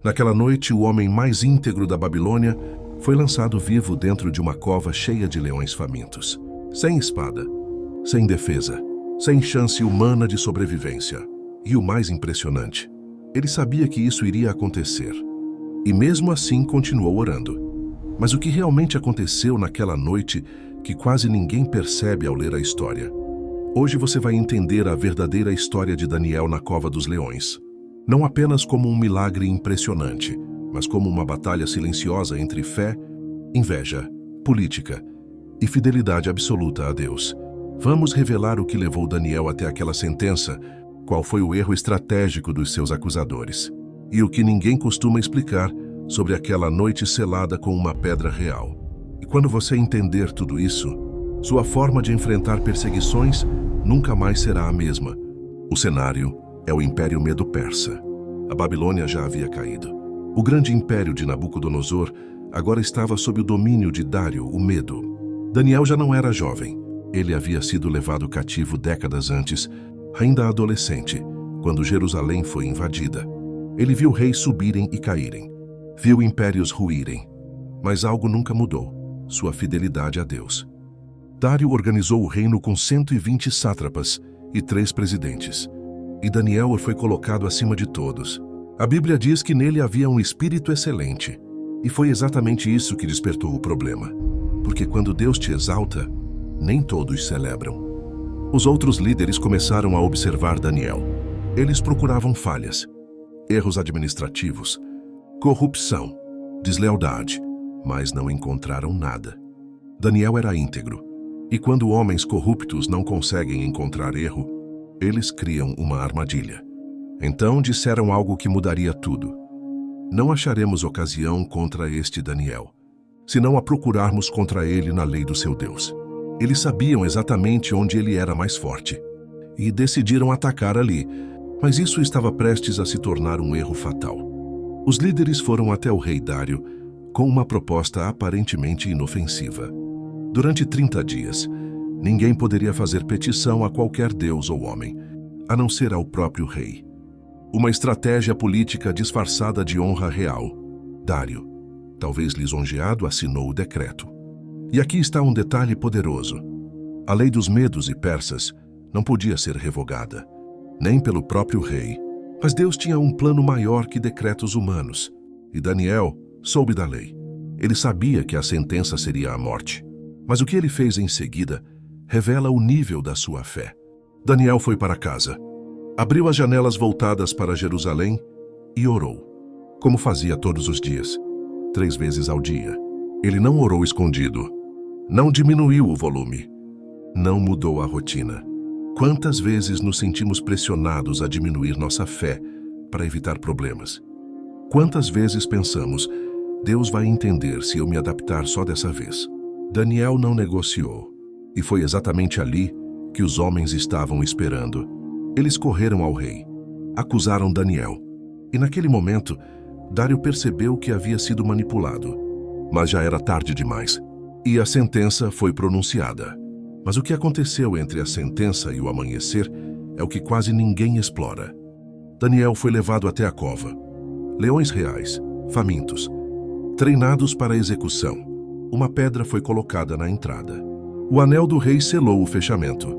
Naquela noite, o homem mais íntegro da Babilônia foi lançado vivo dentro de uma cova cheia de leões famintos. Sem espada, sem defesa, sem chance humana de sobrevivência. E o mais impressionante, ele sabia que isso iria acontecer. E mesmo assim continuou orando. Mas o que realmente aconteceu naquela noite que quase ninguém percebe ao ler a história? Hoje você vai entender a verdadeira história de Daniel na Cova dos Leões. Não apenas como um milagre impressionante, mas como uma batalha silenciosa entre fé, inveja, política e fidelidade absoluta a Deus. Vamos revelar o que levou Daniel até aquela sentença, qual foi o erro estratégico dos seus acusadores, e o que ninguém costuma explicar sobre aquela noite selada com uma pedra real. E quando você entender tudo isso, sua forma de enfrentar perseguições nunca mais será a mesma. O cenário é o Império Medo-Persa. A Babilônia já havia caído. O grande império de Nabucodonosor agora estava sob o domínio de Dário, o Medo. Daniel já não era jovem. Ele havia sido levado cativo décadas antes, ainda adolescente, quando Jerusalém foi invadida. Ele viu reis subirem e caírem. Viu impérios ruírem. Mas algo nunca mudou: sua fidelidade a Deus. Dário organizou o reino com 120 sátrapas e 3 presidentes. E Daniel foi colocado acima de todos. A Bíblia diz que nele havia um espírito excelente. E foi exatamente isso que despertou o problema. Porque quando Deus te exalta, nem todos celebram. Os outros líderes começaram a observar Daniel. Eles procuravam falhas, erros administrativos, corrupção, deslealdade, mas não encontraram nada. Daniel era íntegro. E quando homens corruptos não conseguem encontrar erro, eles criam uma armadilha. Então disseram algo que mudaria tudo. Não acharemos ocasião contra este Daniel, se não a procurarmos contra ele na lei do seu Deus. Eles sabiam exatamente onde ele era mais forte e decidiram atacar ali, mas isso estava prestes a se tornar um erro fatal. Os líderes foram até o rei Dário com uma proposta aparentemente inofensiva. Durante 30 dias, ninguém poderia fazer petição a qualquer deus ou homem, a não ser ao próprio rei. Uma estratégia política disfarçada de honra real. Dário, talvez lisonjeado, assinou o decreto. E aqui está um detalhe poderoso. A lei dos medos e persas não podia ser revogada, nem pelo próprio rei. Mas Deus tinha um plano maior que decretos humanos. E Daniel soube da lei. Ele sabia que a sentença seria a morte. Mas o que ele fez em seguida revela o nível da sua fé. Daniel foi para casa, abriu as janelas voltadas para Jerusalém e orou, como fazia todos os dias, 3 vezes ao dia. Ele não orou escondido, não diminuiu o volume, não mudou a rotina. Quantas vezes nos sentimos pressionados a diminuir nossa fé para evitar problemas? Quantas vezes pensamos, Deus vai entender se eu me adaptar só dessa vez? Daniel não negociou, e foi exatamente ali que os homens estavam esperando. Eles correram ao rei, acusaram Daniel, e naquele momento, Dário percebeu que havia sido manipulado. Mas já era tarde demais, e a sentença foi pronunciada. Mas o que aconteceu entre a sentença e o amanhecer é o que quase ninguém explora. Daniel foi levado até a cova. Leões reais, famintos, treinados para a execução. Uma pedra foi colocada na entrada. O anel do rei selou o fechamento.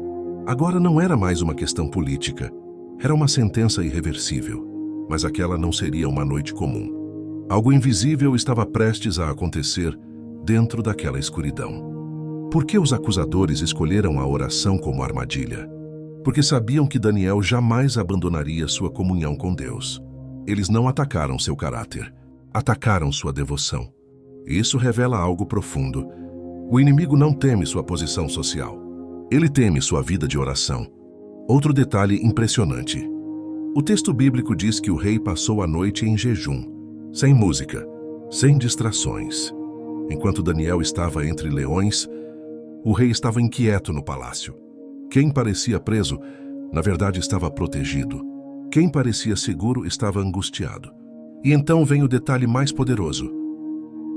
Agora não era mais uma questão política. Era uma sentença irreversível. Mas aquela não seria uma noite comum. Algo invisível estava prestes a acontecer dentro daquela escuridão. Por que os acusadores escolheram a oração como armadilha? Porque sabiam que Daniel jamais abandonaria sua comunhão com Deus. Eles não atacaram seu caráter, atacaram sua devoção. Isso revela algo profundo. O inimigo não teme sua posição social. Ele teme sua vida de oração. Outro detalhe impressionante. O texto bíblico diz que o rei passou a noite em jejum, sem música, sem distrações. Enquanto Daniel estava entre leões, o rei estava inquieto no palácio. Quem parecia preso, na verdade estava protegido. Quem parecia seguro estava angustiado. E então vem o detalhe mais poderoso.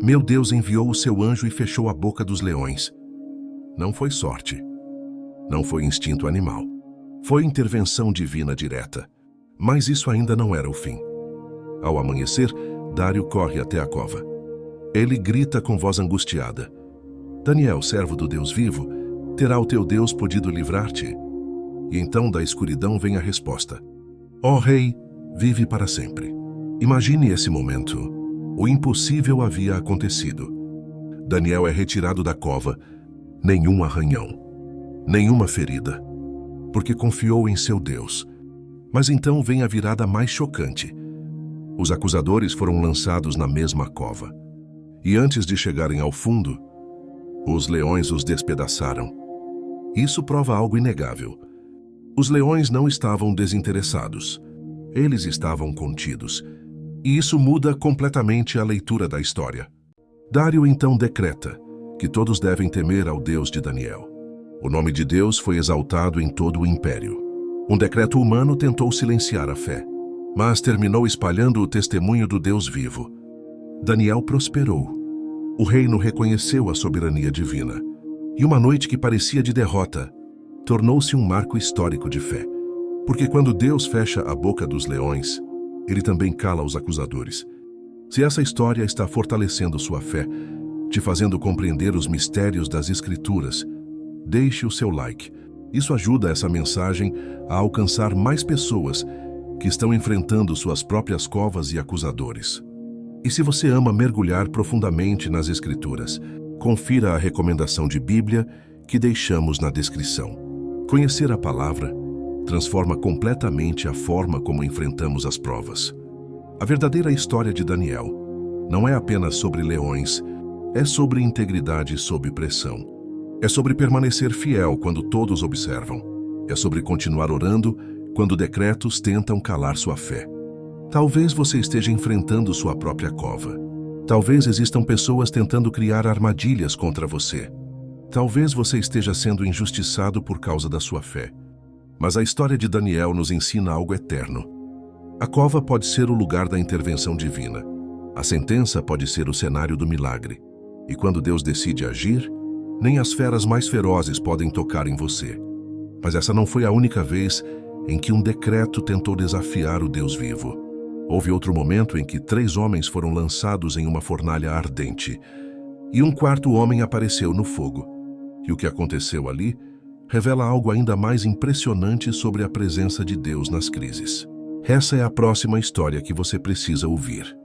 Meu Deus enviou o seu anjo e fechou a boca dos leões. Não foi sorte. Não foi instinto animal. Foi intervenção divina direta. Mas isso ainda não era o fim. Ao amanhecer, Dário corre até a cova. Ele grita com voz angustiada: Daniel, servo do Deus vivo, terá o teu Deus podido livrar-te? E então da escuridão vem a resposta: Ó rei, vive para sempre. Imagine esse momento. O impossível havia acontecido. Daniel é retirado da cova. Nenhum arranhão, nenhuma ferida, porque confiou em seu Deus. Mas então vem a virada mais chocante. Os acusadores foram lançados na mesma cova. E antes de chegarem ao fundo, os leões os despedaçaram. Isso prova algo inegável. Os leões não estavam desinteressados. Eles estavam contidos. E isso muda completamente a leitura da história. Dário então decreta que todos devem temer ao Deus de Daniel. O nome de Deus foi exaltado em todo o império. Um decreto humano tentou silenciar a fé, mas terminou espalhando o testemunho do Deus vivo. Daniel prosperou. O reino reconheceu a soberania divina. E uma noite que parecia de derrota tornou-se um marco histórico de fé. Porque quando Deus fecha a boca dos leões, Ele também cala os acusadores. Se essa história está fortalecendo sua fé, te fazendo compreender os mistérios das Escrituras, deixe o seu like. Isso ajuda essa mensagem a alcançar mais pessoas que estão enfrentando suas próprias covas e acusadores. E se você ama mergulhar profundamente nas Escrituras, confira a recomendação de Bíblia que deixamos na descrição. Conhecer a palavra transforma completamente a forma como enfrentamos as provas. A verdadeira história de Daniel não é apenas sobre leões, é sobre integridade sob pressão. É sobre permanecer fiel quando todos observam. É sobre continuar orando quando decretos tentam calar sua fé. Talvez você esteja enfrentando sua própria cova. Talvez existam pessoas tentando criar armadilhas contra você. Talvez você esteja sendo injustiçado por causa da sua fé. Mas a história de Daniel nos ensina algo eterno. A cova pode ser o lugar da intervenção divina. A sentença pode ser o cenário do milagre. E quando Deus decide agir, nem as feras mais ferozes podem tocar em você. Mas essa não foi a única vez em que um decreto tentou desafiar o Deus vivo. Houve outro momento em que 3 homens foram lançados em uma fornalha ardente, e um quarto homem apareceu no fogo. E o que aconteceu ali revela algo ainda mais impressionante sobre a presença de Deus nas crises. Essa é a próxima história que você precisa ouvir.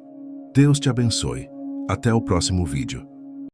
Deus te abençoe. Até o próximo vídeo.